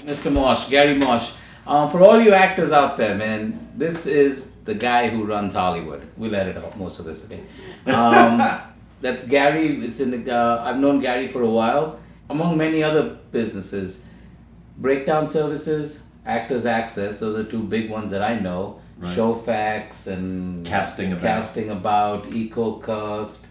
Mr. Marsh, Gary Marsh. For all you actors out there, man, this is the guy who runs Hollywood. We'll edit out most of this, okay? That's Gary. I've known Gary for a while. Among many other businesses, breakdown services, Actors Access. Those are two big ones that I know. Right. Showfax and Casting About, EcoCast.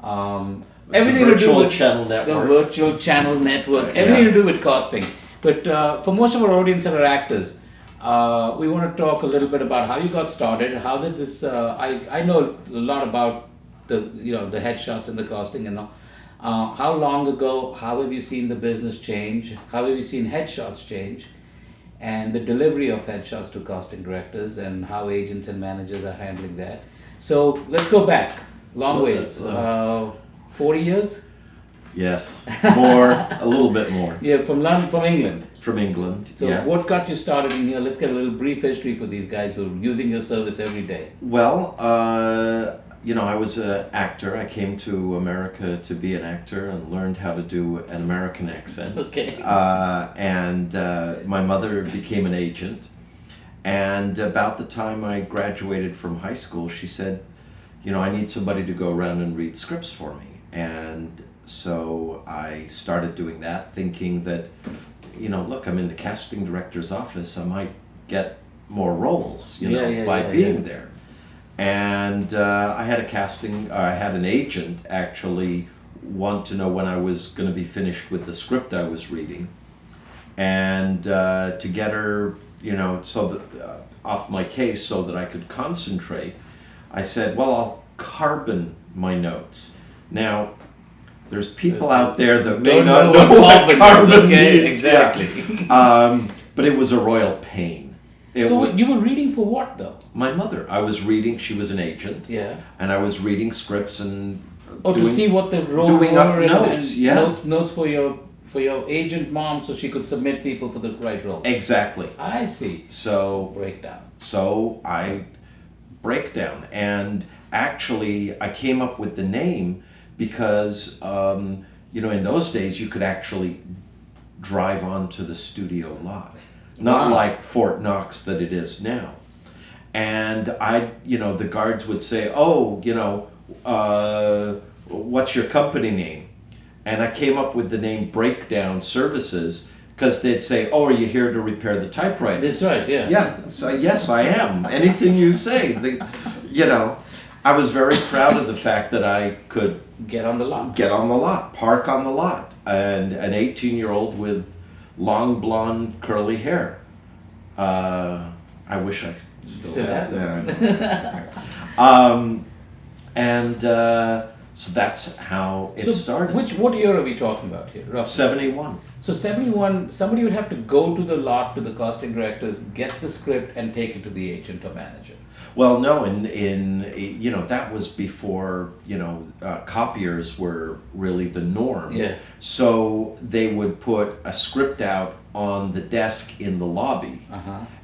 The Everything to do virtual with channel network. the virtual channel network. Right, Everything yeah. to do with costing. But for most of our audience that are actors, we want to talk a little bit about how you got started. How did this? I know a lot about the headshots and the costing and all. How long ago? How have you seen the business change? How have you seen headshots change? And the delivery of headshots to casting directors and how agents and managers are handling that. So let's go back long ways. 40 years? Yes, more, a little bit more. Yeah, from London, from England. From England, So yeah. what got you started in here? Let's get a little brief history for these guys who are using your service every day. Well, I was an actor. I came to America to be an actor and learned how to do an American accent. Okay. And my mother became an agent. And about the time I graduated from high school, she said, I need somebody to go around and read scripts for me. And so I started doing that, thinking that, look, I'm in the casting director's office. I might get more roles, by being there. And I had an agent actually want to know when I was going to be finished with the script I was reading. And to get her, off my case so that I could concentrate, I said, well, I'll carbon my notes. Now, there's people out there that may not know what carbon means. Exactly. Yeah. But it was a royal pain. You were reading for what though? My mother. I was reading. She was an agent. Yeah. And I was reading scripts and to see what the roles doing were up notes. and Yeah. notes for your agent mom, so she could submit people for the right role. Exactly. I see. So Breakdown. So I break down, and actually I came up with the name because in those days you could actually drive onto the studio lot, not like Fort Knox that it is now. And the guards would say, what's your company name? And I came up with the name Breakdown Services because they'd say, are you here to repair the typewriters? That's right, yeah. Yeah, so yes, I am. Anything you say. I was very proud of the fact that I could get on the lot, park on the lot, and an 18-year-old with long blonde curly hair. I wish I still had that. So that's how it started. What year are we talking about here? Roughly? 71. So 71, somebody would have to go to the lot, to the casting directors, get the script and take it to the agent or manager. Well, no, that was before, copiers were really the norm. Yeah. So they would put a script out on the desk in the lobby,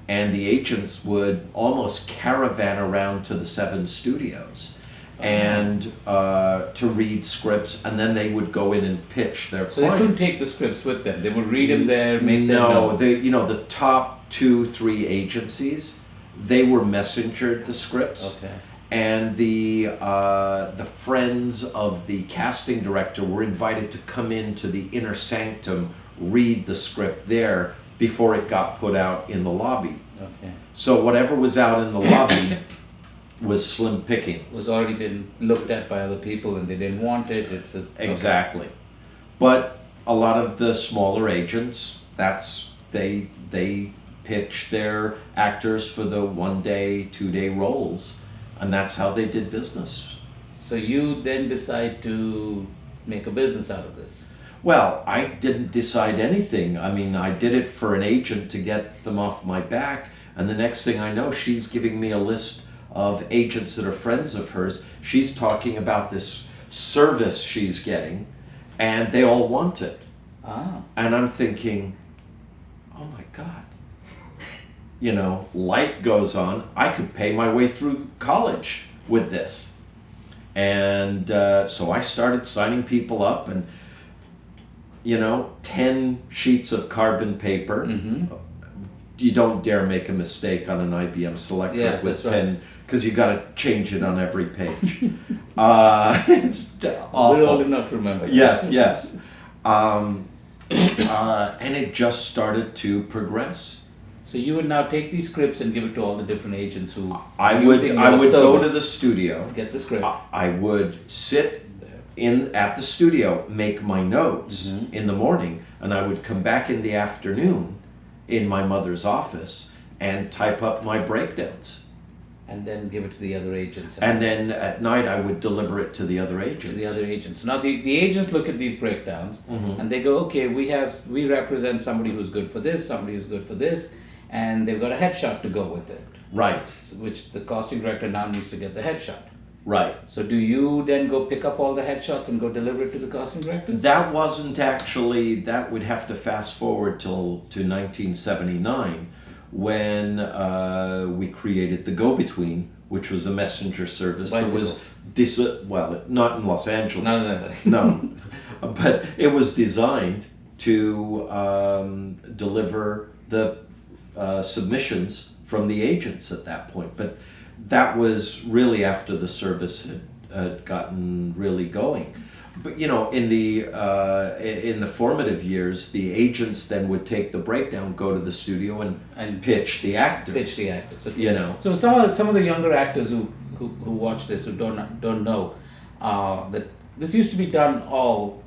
and the agents would almost caravan around to the 7 studios and to read scripts, and then they would go in and pitch their clients. So they couldn't take the scripts with them. They would read them there, make their notes. No, the top 2-3 agencies, they were messengered the scripts. Okay. And the friends of the casting director were invited to come into the inner sanctum, read the script there before it got put out in the lobby. Okay. So whatever was out in the lobby was slim pickings. Was already been looked at by other people and they didn't want it. Exactly. But a lot of the smaller agents, they pitch their actors for the 1-day, 2-day roles, and that's how they did business. So you then decide to make a business out of this? Well, I didn't decide anything. I mean, I did it for an agent to get them off my back, and the next thing I know, she's giving me a list of agents that are friends of hers. She's talking about this service she's getting, and they all want it. And I'm thinking, oh my God. Light goes on. I could pay my way through college with this. And so I started signing people up, and 10 sheets of carbon paper. You don't dare make a mistake on an IBM Selectric with that's right. 10, because you got to change it on every page. It's awful. We're old enough to remember. Yes. And it just started to progress. So you would now take these scripts and give it to all the different agents who I are would using I your would go to service. the studio. Get the script. I would sit in at the studio, make my notes in the morning, and I would come back in the afternoon in my mother's office and type up my breakdowns. And then give it to the other agents. And then at night I would deliver it to the other To agents. the other agents. So now the agents look at these breakdowns and they go, okay, we represent somebody who's good for this, somebody who's good for this, and they've got a headshot to go with it. Right, Which the casting director now needs to get the headshot. right. So do you then go pick up all the headshots and go deliver it to the casting directors? That wasn't actually, that would have to fast forward to 1979 when we created the Go-Between, which was a messenger service that was, not in Los Angeles. No. But it was designed to deliver the submissions from the agents at that point. But that was really after the service had gotten really going. But in the formative years, the agents then would take the breakdown, go to the studio, and pitch the actors. Pitch the actors. Okay. So some of the younger actors who watch this who don't know that this used to be done all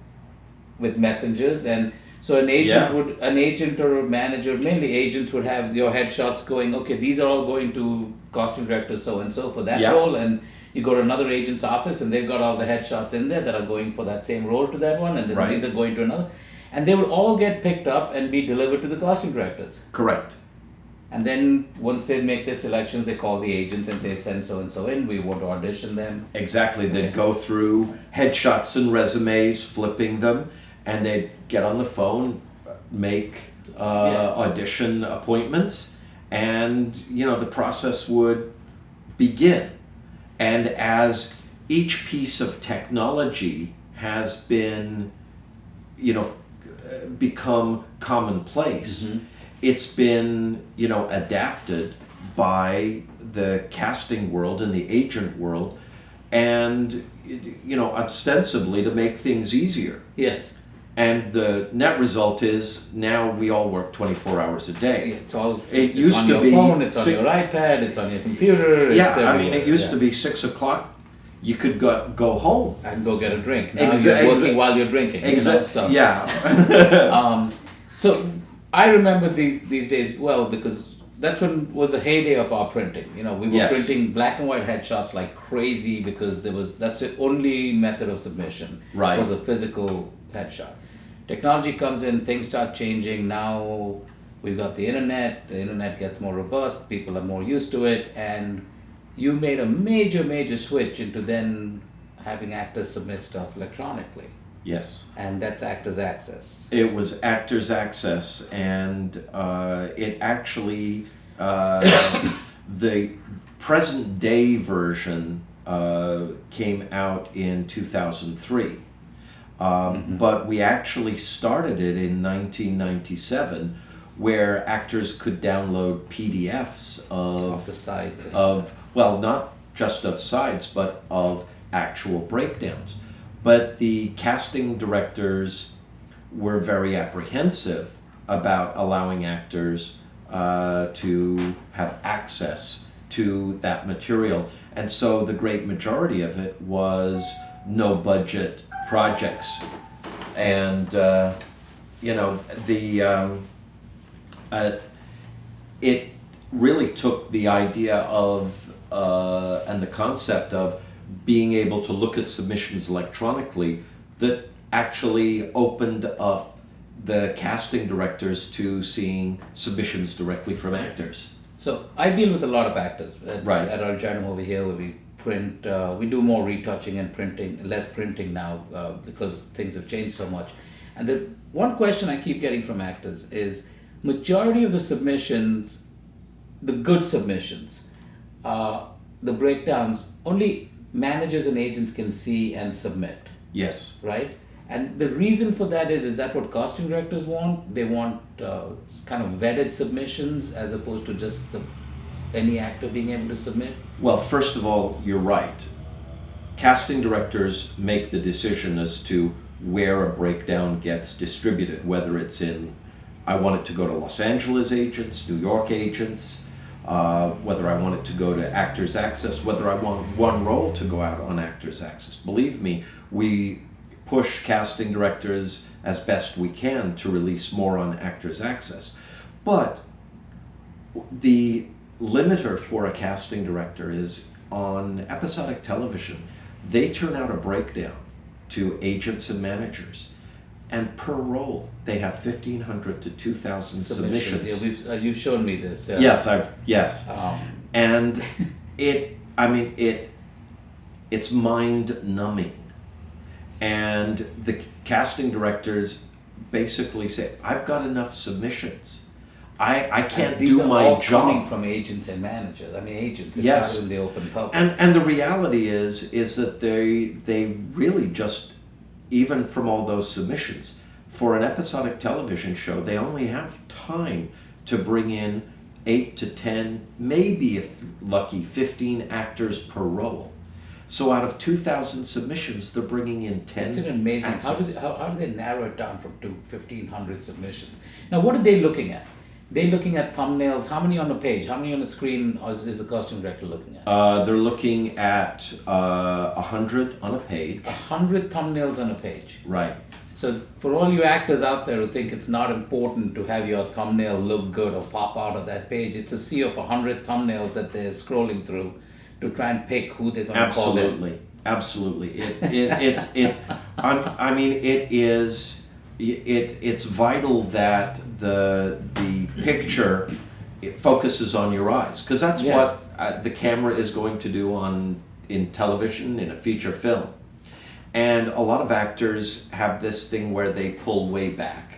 with messengers, and so an agent or a manager, mainly agents, would have your headshots going. Okay, these are all going to costume director so and so for that role, and you go to another agent's office and they've got all the headshots in there that are going for that same role to that one, and then these are going to another, and they would all get picked up and be delivered to the costume directors. Correct. And then once they make their selections, they call the agents and say, send so and so in. We want to audition them. Exactly. They'd go through headshots and resumes, flipping them, and they'd get on the phone, make audition appointments, and the process would begin. And as each piece of technology has been, become commonplace, it's been, adapted by the casting world and the agent world, and, ostensibly to make things easier. Yes. And the net result is now we all work 24 hours a day. Yeah, it's on used to your be phone, it's on your iPad, it's on your computer. It used to be 6 o'clock. You could go home and go get a drink. Now you're working while you're drinking. Exactly. So I remember these days well because that's when was the heyday of our printing. We were printing black and white headshots like crazy because that's the only method of submission. Right. Was a physical headshot. Technology comes in, things start changing. Now we've got the internet gets more robust, people are more used to it, and you made a major switch into then having actors submit stuff electronically. Yes. And that's Actors Access. It was Actors Access, and it actually, the present day version came out in 2003. But we actually started it in 1997, where actors could download PDFs of the sides. Not just of sides, but of actual breakdowns. But the casting directors were very apprehensive about allowing actors to have access to that material. And so the great majority of it was no budget projects. And, it really took the idea of and the concept of being able to look at submissions electronically that actually opened up the casting directors to seeing submissions directly from actors. So I deal with a lot of actors at our journal over here where we print, we do more retouching and printing, less printing now because things have changed so much. And the one question I keep getting from actors is majority of the submissions, the good submissions, the breakdowns, only managers and agents can see and submit. Yes. Right? And the reason for that is that what casting directors want? They want kind of vetted submissions as opposed to just any actor being able to submit? Well, first of all, you're right. Casting directors make the decision as to where a breakdown gets distributed, whether it's in, I want it to go to Los Angeles agents, New York agents, whether I want it to go to Actors Access, whether I want one role to go out on Actors Access. Believe me, we push casting directors as best we can to release more on Actors Access. But the limiter for a casting director is on episodic television. They turn out a breakdown to agents and managers, and per role they have 1,500 to 2,000 submissions. Yeah, you've shown me this. Yes. And it's mind numbing. And the casting directors basically say, I've got enough submissions. I can't do my all job. Coming from agents and managers. I mean, agents. It's Yes. not in the open public. And the reality is that they really just, even from all those submissions, for an episodic television show, they only have time to bring in 8 to 10, maybe if lucky, 15 actors per role. So out of 2,000 submissions, they're bringing in 10 It's amazing. actors. How do they narrow it down from 1,500 submissions? Now, what are they looking at? They're looking at thumbnails. How many on the page? How many on the screen is the costume director looking at? They're looking at 100 on a page. 100 thumbnails on a page. Right. So for all you actors out there who think it's not important to have your thumbnail look good or pop out of that page, it's a sea of 100 thumbnails that they're scrolling through to try and pick who they're going to call in. Absolutely. It's vital that the picture, it focuses on your eyes, because that's what the camera is going to do in television, in a feature film. And a lot of actors have this thing where they pull way back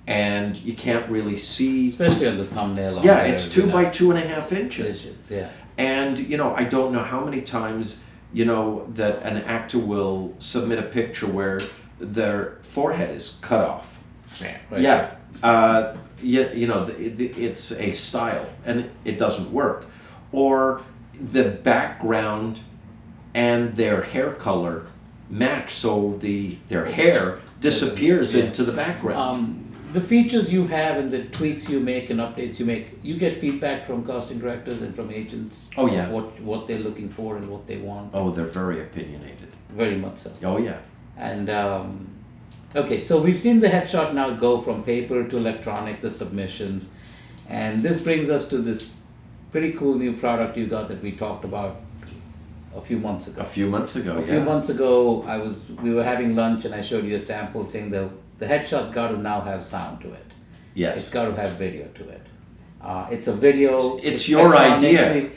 and you can't really see, especially on the thumbnail. Yeah, it's 2 by 2.5 inches. Yeah. And I don't know how many times that an actor will submit a picture where their forehead is cut off. Yeah. It's a style and it doesn't work. Or the background and their hair color match, so their hair disappears into the background. The features you have and the tweaks you make and updates you make, you get feedback from casting directors and from agents. Oh yeah. What they're looking for and what they want. Oh, they're very opinionated. Very much so. Oh yeah. And okay, so we've seen the headshot now go from paper to electronic, the submissions, and this brings us to this pretty cool new product you got that we talked about a few months ago. A few months ago, we were having lunch and I showed you a sample saying the headshot's got to now have sound to it. Yes. It's got to have video to it. It's a video. It's your idea. It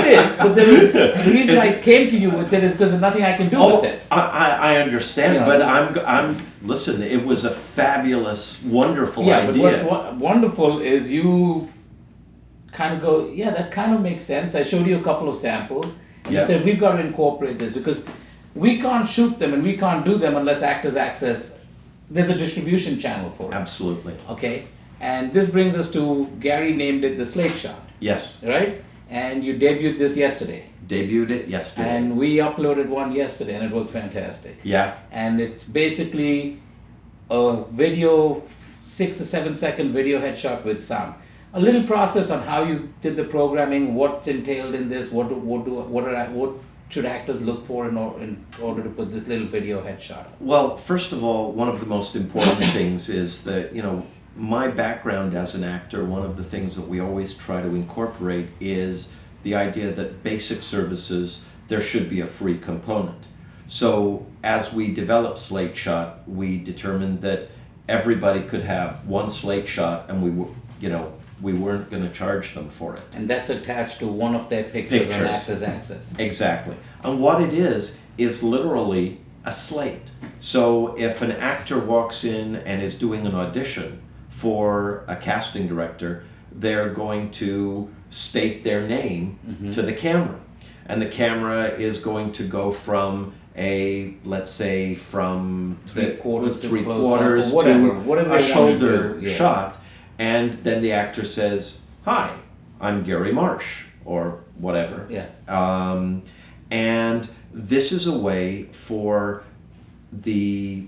is. But the reason I came to you with it is because there's nothing I can do with it. I understand, but I'm. Listen, it was a fabulous, wonderful idea. Yeah, but what's wonderful is you kind of go, yeah, that kind of makes sense. I showed you a couple of samples, and you said we've got to incorporate this because we can't shoot them and we can't do them unless Actors Access. There's a distribution channel for it. Absolutely. Okay. And this brings us to, Gary named it the Slate Shot. Yes. Right? And you debuted this yesterday. Debuted it yesterday. And we uploaded one yesterday and it worked fantastic. Yeah. And it's basically a video, 6 or 7 second video headshot with sound. A little process on how you did the programming, what's entailed in this, what should actors look for in order to put this little video headshot up? Well, first of all, one of the most important things is that, my background as an actor, one of the things that we always try to incorporate is the idea that basic services, there should be a free component. So as we developed Slate Shot, we determined that everybody could have one Slate Shot and we weren't going to charge them for it. And that's attached to one of their pictures on Actors Access. Exactly. And what it is literally a slate. So if an actor walks in and is doing an audition for a casting director, they're going to state their name to the camera. And the camera is going to go from let's say from Three quarters to three close quarters up, or whatever to they a want to shoulder do, yeah. shot, and then the actor says, "Hi, I'm Gary Marsh," or whatever. Yeah. And this is a way for the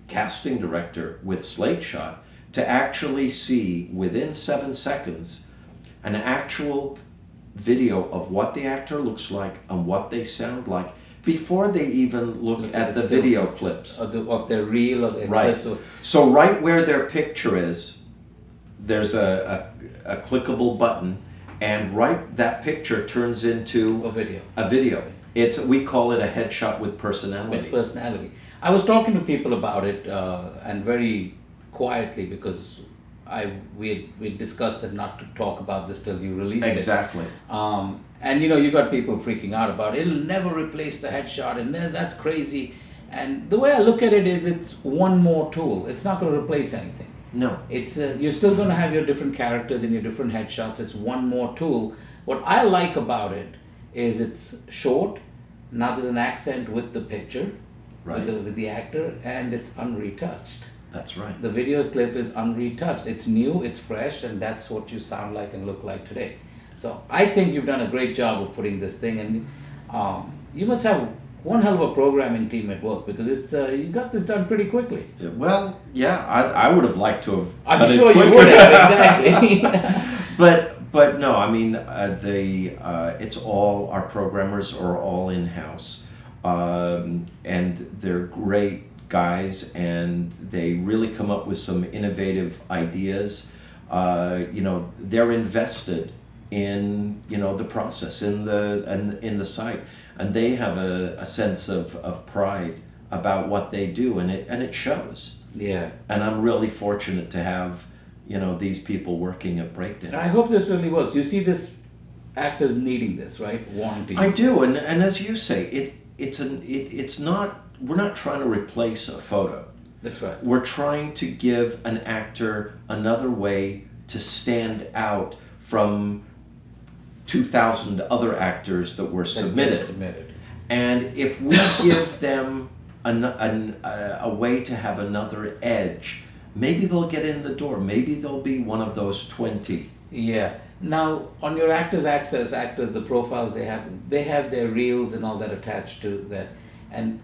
casting director with Slate Shot to actually see within 7 seconds an actual video of what the actor looks like and what they sound like before they even look at the still video clips. Of their reel or their Right. clips. Or, So right where their picture is, there's a clickable button, and right that picture turns into a video. a video. We call it a headshot with personality. With personality. I was talking to people about it, and very quietly, because we discussed it not to talk about this till you release it. Exactly. And you got people freaking out about it. It'll never replace the headshot, and that's crazy. And the way I look at it is, it's one more tool. It's not going to replace anything. No. It's you're still going to have your different characters and your different headshots. It's one more tool. What I like about it is it's short. Now there's an accent with the picture, Right. with the actor, and it's unretouched. That's right. The video clip is unretouched. It's new, it's fresh, and that's what you sound like and look like today. So I think you've done a great job of putting this thing, and you must have one hell of a programming team at work, because it's you got this done pretty quickly. Well, yeah, I would have liked to have. I'm done it sure you quicker. would have, exactly. But no, I mean it's all, our programmers are all in house, and they're great guys, and they really come up with some innovative ideas. They're invested in the process, in the site, and they have a sense of pride about what they do, and it shows. Yeah. And I'm really fortunate to have these people working at Breakdown. I hope this really works. You see this actors needing this, right? Wanting. I do, and as you say, it's not. We're not trying to replace a photo. That's right. We're trying to give an actor another way to stand out from 2,000 other actors that were submitted. And if we give them a way to have another edge, maybe they'll get in the door. Maybe they'll be one of those 20. Yeah. Now, on your actors, the profiles they have their reels and all that attached to that. And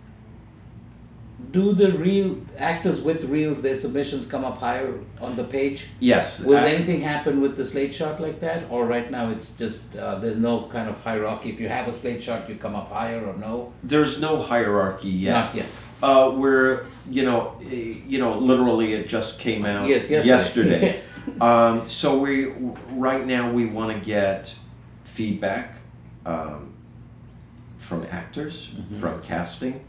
do the real actors with reels, their submissions come up higher on the page? Yes. Will anything happen with the Slate Shot like that? Or right now it's just, there's no kind of hierarchy. If you have a Slate Shot, you come up higher, or no? There's no hierarchy yet. Not yet. We're, literally it just came out yesterday. So right now we want to get feedback from actors, Mm-hmm. from casting,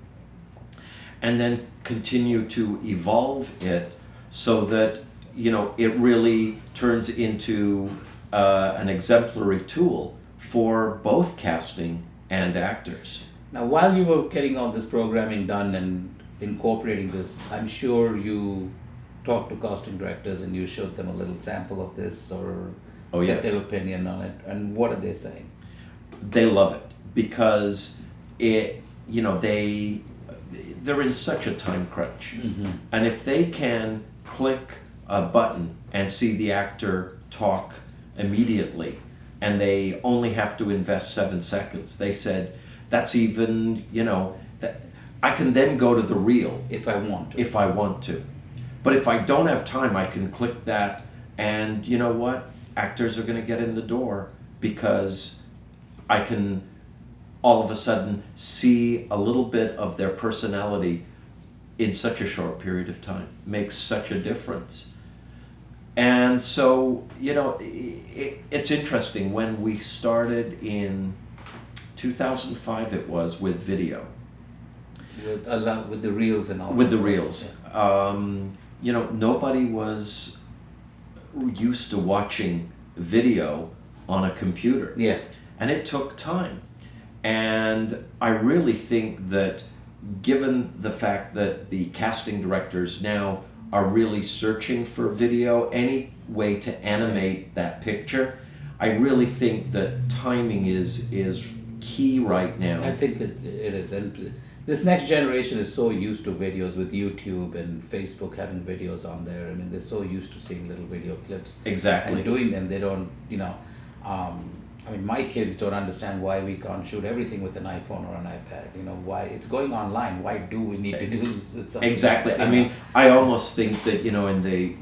and then continue to evolve it so that it really turns into an exemplary tool for both casting and actors. Now, while you were getting all this programming done and incorporating this, I'm sure you talked to casting directors and you showed them a little sample of this, or get their opinion on it. And what are they saying? They love it, because they're in such a time crunch. Mm-hmm. And if they can click a button and see the actor talk immediately, and they only have to invest 7 seconds, they said, that's even, that I can then go to the reel If I want to. But if I don't have time, I can click that, and you know what? Actors are going to get in the door, because I can all of a sudden see a little bit of their personality in such a short period of time. Makes such a difference. And so, it's interesting. When we started in 2005, it was with video. With the reels and all. With the reels. Yeah. Nobody was used to watching video on a computer. Yeah. And it took time. And I really think that, given the fact that the casting directors now are really searching for video, any way to animate that picture, I really think that timing is key right now. I think it is. And this next generation is so used to videos with YouTube and Facebook having videos on there. I mean, they're so used to seeing little video clips. Exactly. And doing them. They don't, I mean, my kids don't understand why we can't shoot everything with an iPhone or an iPad. Why it's going online. Why do we need to do it with something? Exactly. else, I mean, I almost think that, in the,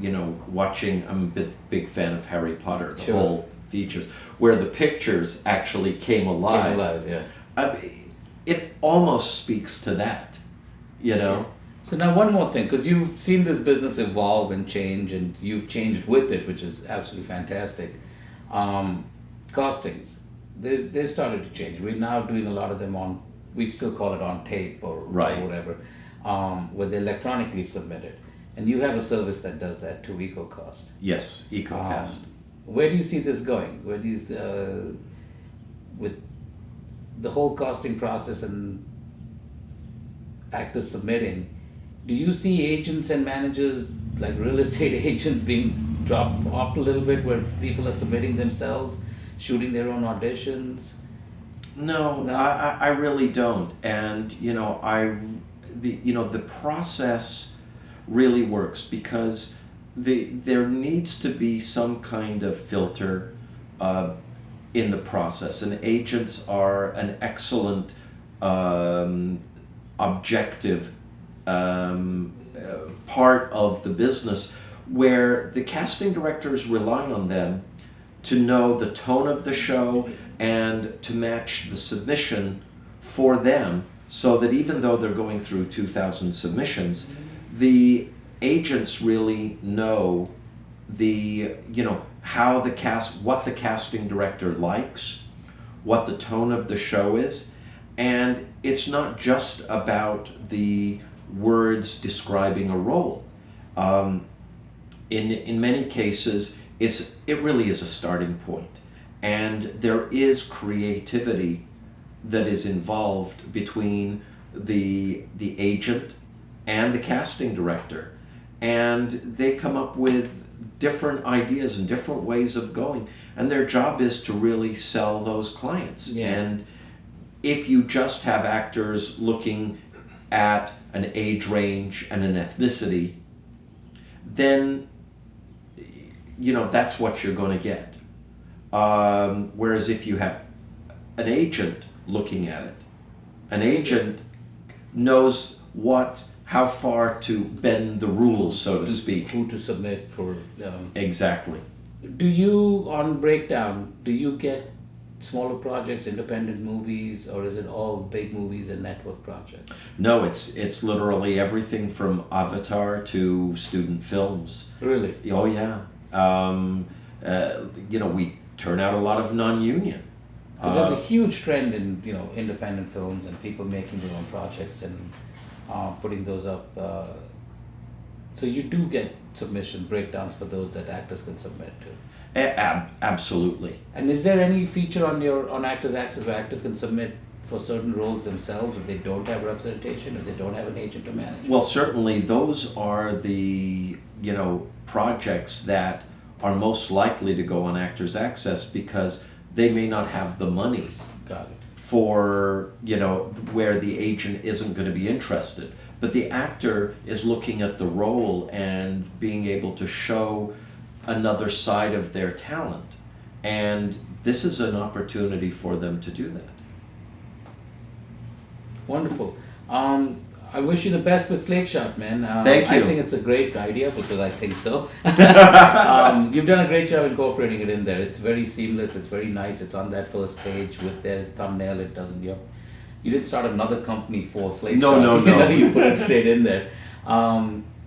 watching, I'm a big fan of Harry Potter, the Sure. whole features, where the pictures actually came alive. Came alive, yeah. I mean, it almost speaks to that, Yeah. So now one more thing, because you've seen this business evolve and change, and you've changed with it, which is absolutely fantastic. Costings, they've started to change. We're now doing a lot of them on, we still call it on tape or Right. whatever, where they electronically submit it. And you have a service that does that to equal cost. Yes, EcoCast. Where do you see this going? Where do you, with the whole costing process and actors submitting, do you see agents and managers, like real estate agents, being dropped off a little bit where people are submitting themselves, shooting their own auditions? No, No? I really don't. And the process really works because there needs to be some kind of filter in the process, and agents are an excellent objective part of the business, where the casting director is relying on them to know the tone of the show and to match the submission for them, so that even though they're going through 2,000 submissions, the agents really know how what the casting director likes, what the tone of the show is, and it's not just about the words describing a role. In many cases, it really is a starting point, and there is creativity that is involved between the agent and the casting director, and they come up with different ideas and different ways of going, and their job is to really sell those clients. Yeah. And if you just have actors looking at an age range and an ethnicity, then that's what you're going to get. Whereas if you have an agent looking at it, an agent knows how far to bend the rules, so to speak. Who to submit for. Exactly. Do you, on Breakdown, do you get smaller projects, independent movies, or is it all big movies and network projects? No, it's literally everything from Avatar to student films. Really? Oh yeah. We turn out a lot of non-union. There's a huge trend in independent films and people making their own projects and putting those up. So you do get submission breakdowns for those that actors can submit to. Absolutely. And is there any feature on Actors Access where actors can submit for certain roles themselves if they don't have representation, if they don't have an agent or manager? Well, certainly those are the projects that are most likely to go on Actors Access, because they may not have the money. Got it. For where the agent isn't going to be interested, but the actor is looking at the role and being able to show another side of their talent, and this is an opportunity for them to do that. Wonderful. I wish you the best with Slate Shot, man. Thank you. I think it's a great idea because I think so. You've done a great job incorporating it in there. It's very seamless. It's very nice. It's on that first page with their thumbnail. It doesn't. You didn't start another company for Slate Shot. No. You put it straight in there.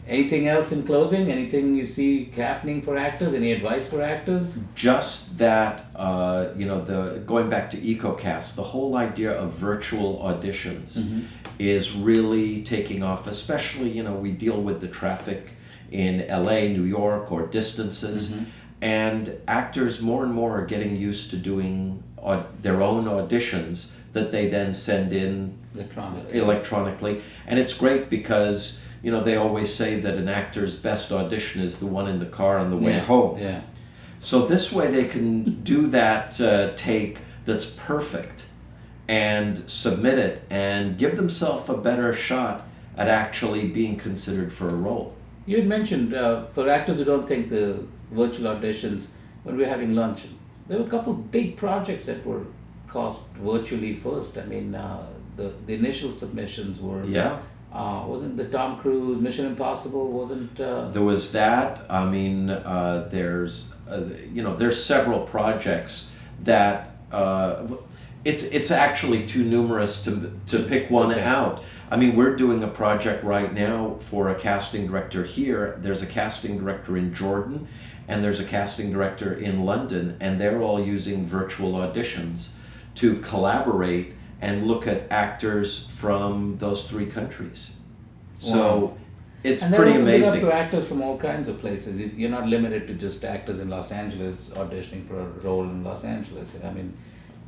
Anything else in closing? Anything you see happening for actors? Any advice for actors? Just that, going back to EcoCast, the whole idea of virtual auditions is really taking off, especially, we deal with the traffic in LA, New York, or distances, and actors more and more are getting used to doing their own auditions that they then send in electronically. And it's great because they always say that an actor's best audition is the one in the car on the way home. Yeah. So this way they can do that take that's perfect and submit it and give themselves a better shot at actually being considered for a role. You had mentioned, for actors who don't think the virtual auditions, when we were having lunch, there were a couple big projects that were cast virtually first. I mean, the initial submissions were, Yeah. wasn't the Tom Cruise Mission Impossible, wasn't... There was that. I mean, there's several projects that it's actually too numerous to pick one Okay. out. I mean, we're doing a project right now for a casting director here. There's a casting director in Jordan, and there's a casting director in London, and they're all using virtual auditions to collaborate and look at actors from those three countries. So Wow. it's And pretty that opens it up amazing. to actors from all kinds of places. You're not limited to just actors in Los Angeles auditioning for a role in Los Angeles. I mean,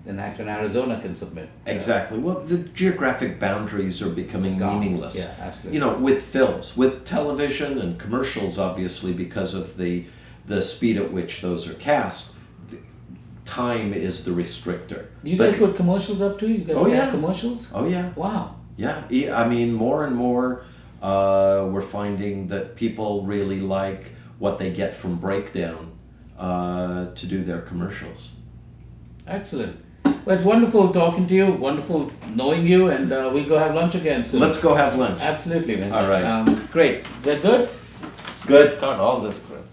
an actor in Arizona can submit. Exactly. Well, the geographic boundaries are becoming Gone. meaningless. Yeah, absolutely. You know, with films, with television and commercials, obviously, because of the speed at which those are cast, time is the restrictor. Do you But- guys put commercials up too? You guys Oh, cast yeah. commercials? Oh yeah, Wow. yeah. I mean, more and more, we're finding that people really like what they get from Breakdown to do their commercials. Excellent. Well, it's wonderful talking to you, wonderful knowing you, and we'll go have lunch again soon. Let's go have lunch. Absolutely, man. All right. Great. Is that good? Good. Got all this crap.